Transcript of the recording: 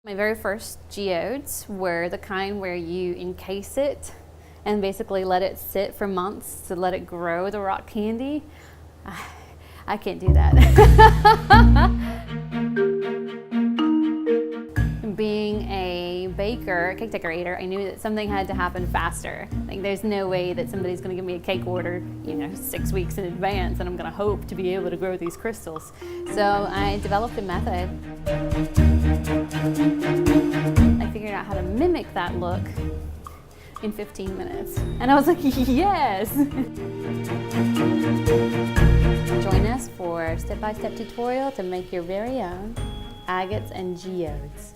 My very first geodes were the kind where you encase it and basically let it sit for months to let it grow the rock candy. I can't do that. Being a baker, cake decorator, I knew that something had to happen faster. Like, there's no way that somebody's going to give me a cake order, 6 weeks in advance, and I'm going to hope to be able to grow these crystals. So I developed a method. I figured out how to mimic that look in 15 minutes. And I was like, yes! Join us for a step-by-step tutorial to make your very own agates and geodes.